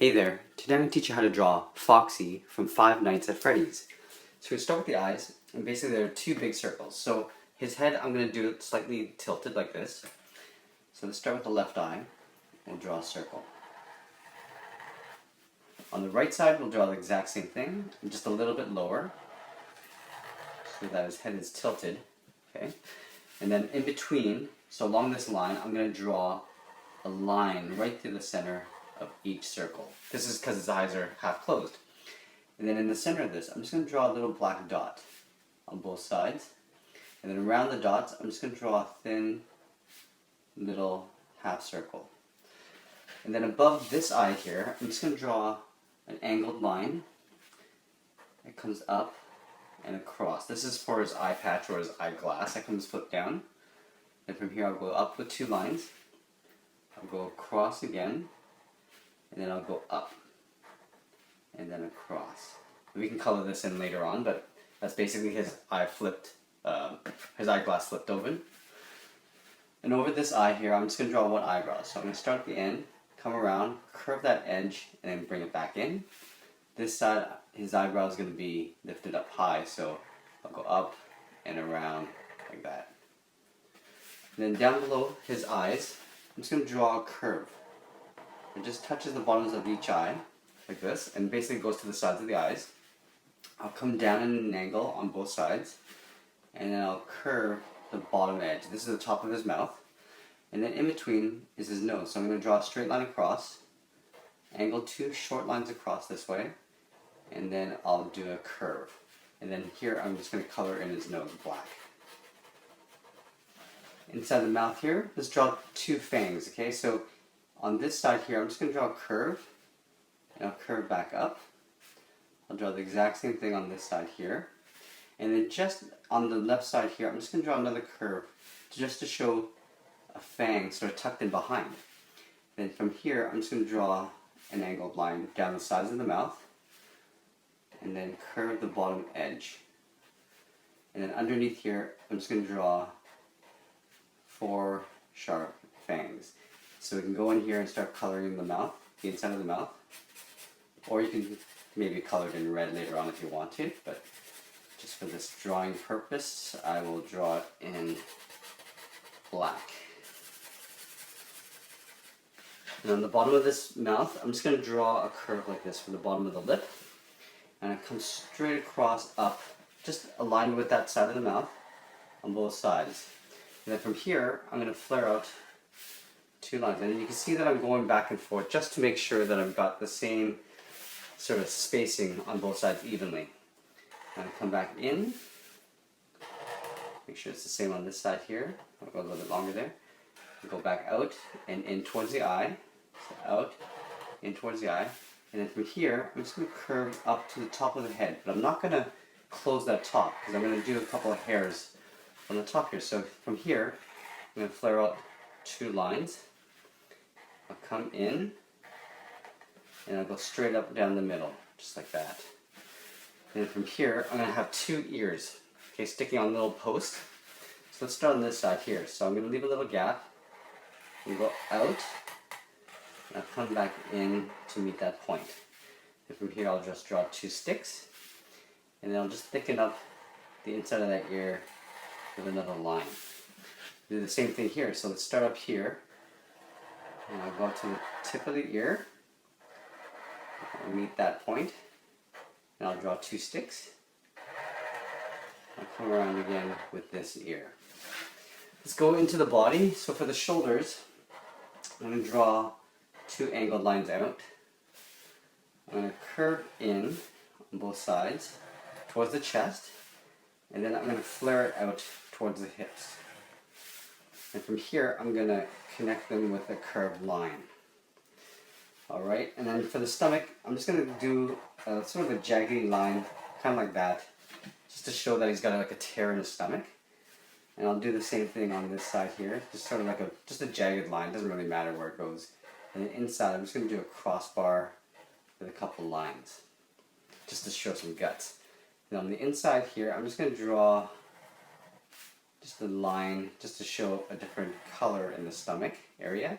Hey there, today I'm going to teach you how to draw Foxy from Five Nights at Freddy's. So we start with the eyes, and basically there are two big circles. So his head, I'm going to do it slightly tilted like this. So let's start with the left eye. We'll draw a circle. On the right side, we'll draw the exact same thing, just a little bit lower, so that his head is tilted. Okay, and then in between, so along this line, I'm going to draw a line right through the center of each circle. This is because his eyes are half closed. And then in the center of this, I'm just going to draw a little black dot on both sides. And then around the dots, I'm just going to draw a thin little half circle. And then above this eye here, I'm just going to draw an angled line. It comes up and across. This is for his eye patch or his eyeglass. That comes flipped down. And from here, I'll go up with two lines. I'll go across again. And then I'll go up and then across. We can color this in later on, but that's basically his eye flipped, his eyeglass flipped open. And over this eye here, I'm just going to draw one eyebrow. So I'm going to start at the end, come around, curve that edge, and then bring it back in. This side, his eyebrow is going to be lifted up high, so I'll go up and around like that. And then down below his eyes, I'm just going to draw a curve. It just touches the bottoms of each eye, like this, and basically goes to the sides of the eyes. I'll come down in an angle on both sides, and then I'll curve the bottom edge. This is the top of his mouth, and then in between is his nose. So I'm going to draw a straight line across, angle two short lines across this way, and then I'll do a curve. And then here I'm just going to color in his nose black. Inside the mouth here, let's draw two fangs, okay? So on this side here, I'm just going to draw a curve, and I'll curve back up. I'll draw the exact same thing on this side here. And then just on the left side here, I'm just going to draw another curve just to show a fang sort of tucked in behind. Then from here, I'm just going to draw an angled line down the sides of the mouth, and then curve the bottom edge. And then underneath here, I'm just going to draw four sharp fangs. So we can go in here and start coloring the mouth, the inside of the mouth. Or you can maybe color it in red later on if you want to, but just for this drawing purpose, I will draw it in black. And on the bottom of this mouth, I'm just going to draw a curve like this from the bottom of the lip. And it comes straight across up, just aligned with that side of the mouth on both sides. And then from here, I'm going to flare out two lines. And you can see that I'm going back and forth just to make sure that I've got the same sort of spacing on both sides evenly. And I'll come back in, make sure it's the same on this side here. I'll go a little bit longer there. Go back out and in towards the eye. So out, in towards the eye. And then from here, I'm just going to curve up to the top of the head. But I'm not going to close that top because I'm going to do a couple of hairs on the top here. So from here, I'm going to flare out two lines. I'll come in, and I'll go straight up down the middle, just like that. And then from here, I'm going to have two ears, okay, sticking on a little post. So let's start on this side here. So I'm going to leave a little gap, and go out, and I'll come back in to meet that point. And from here, I'll just draw two sticks, and then I'll just thicken up the inside of that ear with another line. Do the same thing here. So let's start up here. And I'll go to the tip of the ear. I'll meet that point. And I'll draw two sticks. I'll come around again with this ear. Let's go into the body. So for the shoulders, I'm going to draw two angled lines out. I'm going to curve in on both sides towards the chest. And then I'm going to flare it out towards the hips. And from here, I'm going to connect them with a curved line. Alright, and then for the stomach, I'm just going to do sort of a jaggedy line, kind of like that, just to show that he's got like a tear in his stomach. And I'll do the same thing on this side here, just sort of like just a jagged line, doesn't really matter where it goes. And then inside, I'm just going to do a crossbar with a couple lines, just to show some guts. And on the inside here, I'm just going to draw just a line just to show a different color in the stomach area.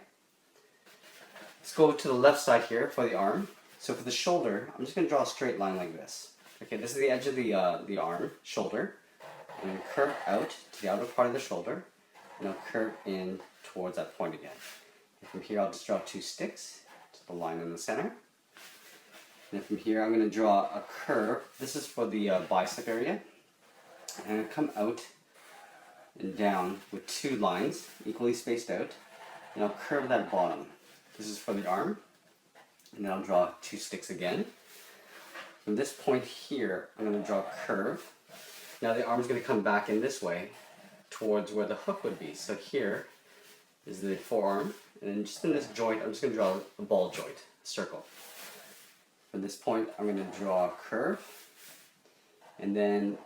Let's go to the left side here for the arm. So for the shoulder, I'm just going to draw a straight line like this. Okay, this is the edge of the arm, shoulder. I'm going to curve out to the outer part of the shoulder, and I'll curve in towards that point again. And from here, I'll just draw 2 sticks to the line in the center. And then from here, I'm going to draw a curve. This is for the bicep area. And I'll come out and down with 2 lines, equally spaced out. And I'll curve that bottom. This is for the arm. And then I'll draw 2 sticks again. From this point here, I'm going to draw a curve. Now the arm is going to come back in this way towards where the hook would be. So here is the forearm. And then just in this joint, I'm just going to draw a ball joint, a circle. From this point, I'm going to draw a curve. And then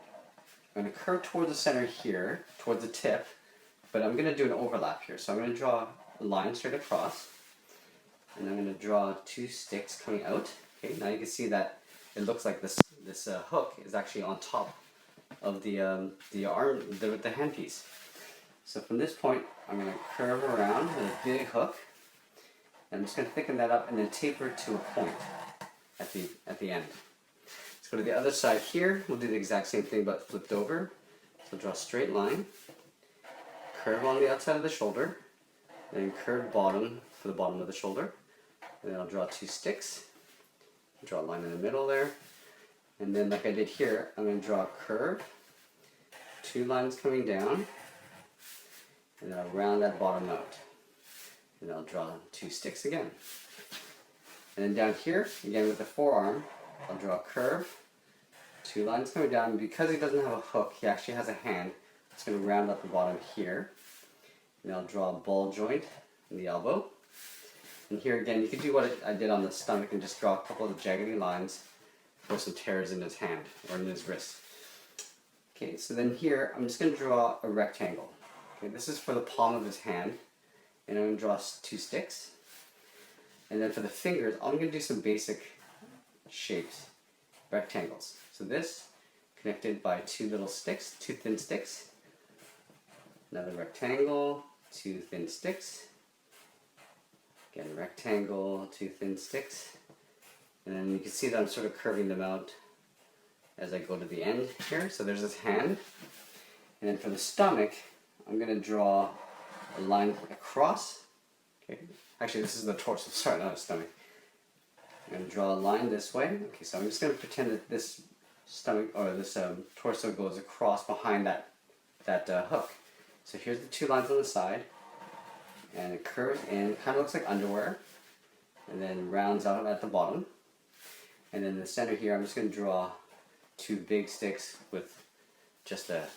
I'm going to curve towards the center here, towards the tip. But I'm going to do an overlap here. So I'm going to draw a line straight across. And I'm going to draw 2 sticks coming out. Okay, now you can see that it looks like this hook is actually on top of the arm, the handpiece. So from this point, I'm going to curve around with a big hook. And I'm just going to thicken that up and then taper to a point at the end. Let's go to the other side here. We'll do the exact same thing but flipped over. So draw a straight line, curve on the outside of the shoulder, then curve bottom for the bottom of the shoulder. And then I'll draw 2 sticks, draw a line in the middle there, and then like I did here, I'm going to draw a curve, 2 lines coming down, and then I'll round that bottom out. And I'll draw 2 sticks again. And then down here, again with the forearm, I'll draw a curve, 2 lines coming down, and because he doesn't have a hook, he actually has a hand. It's going to round up the bottom here. And I'll draw a ball joint in the elbow. And here again, you could do what I did on the stomach and just draw a couple of jaggedy lines for some tears in his hand or in his wrist. Okay, so then here, I'm just going to draw a rectangle. Okay, this is for the palm of his hand. And I'm going to draw 2 sticks. And then for the fingers, I'm going to do some basic shapes, rectangles. So this, connected by 2 little sticks, 2 thin sticks. Another rectangle, 2 thin sticks. Again, rectangle, 2 thin sticks. And then you can see that I'm sort of curving them out as I go to the end here. So there's this hand. And then for the stomach, I'm going to draw a line across. Okay. Actually, this is the torso, sorry, not a stomach. I'm going to draw a line this way. Okay, so I'm just going to pretend that this stomach, or this torso goes across behind that hook. So here's the 2 lines on the side. And it curves in, kind of looks like underwear, and then rounds out at the bottom. And then in the center here, I'm just going to draw 2 big sticks with just a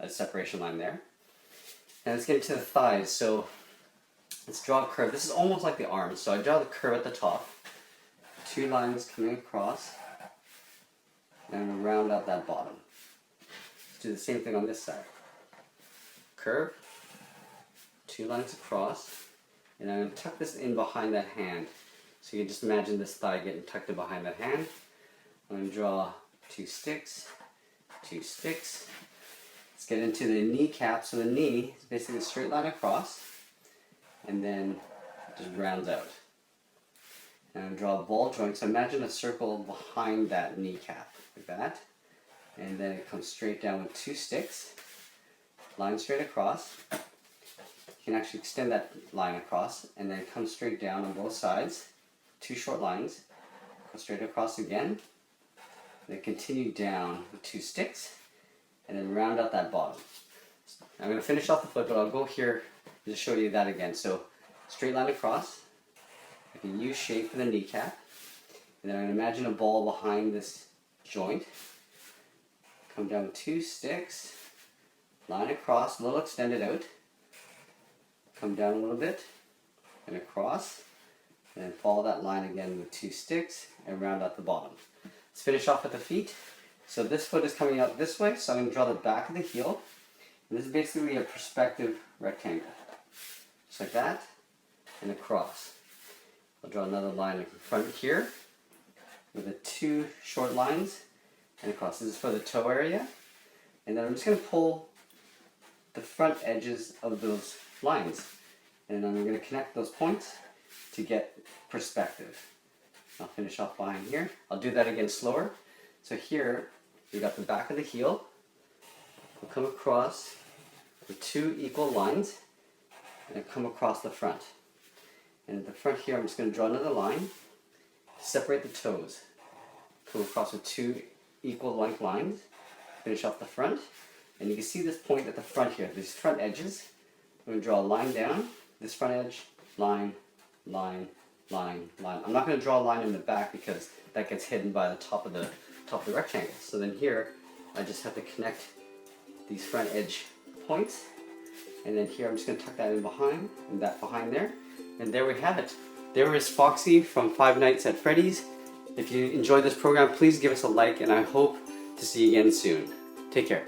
separation line there. And let's get into the thighs. So let's draw a curve. This is almost like the arms. So I draw the curve at the top, 2 lines coming across, and I'm going to round out that bottom. Let's do the same thing on this side. Curve, 2 lines across, and I'm going to tuck this in behind that hand. So you can just imagine this thigh getting tucked in behind that hand. I'm going to draw 2 sticks, 2 sticks. Let's get into the kneecap. So the knee is basically a straight line across, and then it just rounds out. And I'm going to draw a ball joint. So imagine a circle behind that kneecap, like that. And then it comes straight down with 2 sticks, line straight across. You can actually extend that line across and then come straight down on both sides. 2 short lines. Go straight across again. Then continue down with 2 sticks and then round out that bottom. I'm going to finish off the foot, but I'll go here to show you that again. So straight line across, like a U shape for the kneecap. And then I'm going to imagine a ball behind this joint. Come down with 2 sticks, line across, a little extended out. Come down a little bit, and across, and then follow that line again with 2 sticks, and round out the bottom. Let's finish off with the feet. So this foot is coming out this way, so I'm going to draw the back of the heel. And this is basically a perspective rectangle. Just like that, and across. I'll draw another line in front here, with the 2 short lines, and across. This is for the toe area. And then I'm just going to pull the front edges of those lines. And I'm going to connect those points to get perspective. I'll finish off behind here. I'll do that again slower. So here, we got the back of the heel. We'll come across with 2 equal lines and come across the front. And at the front here, I'm just going to draw another line, separate the toes. Come across with 2 equal length lines, finish off the front. And you can see this point at the front here, these front edges. I'm going to draw a line down, this front edge, line, line, line, line. I'm not going to draw a line in the back because that gets hidden by the top of the rectangle. So then here, I just have to connect these front edge points. And then here, I'm just going to tuck that in behind, and that behind there. And there we have it. There is Foxy from Five Nights at Freddy's. If you enjoyed this program, please give us a like, and I hope to see you again soon. Take care.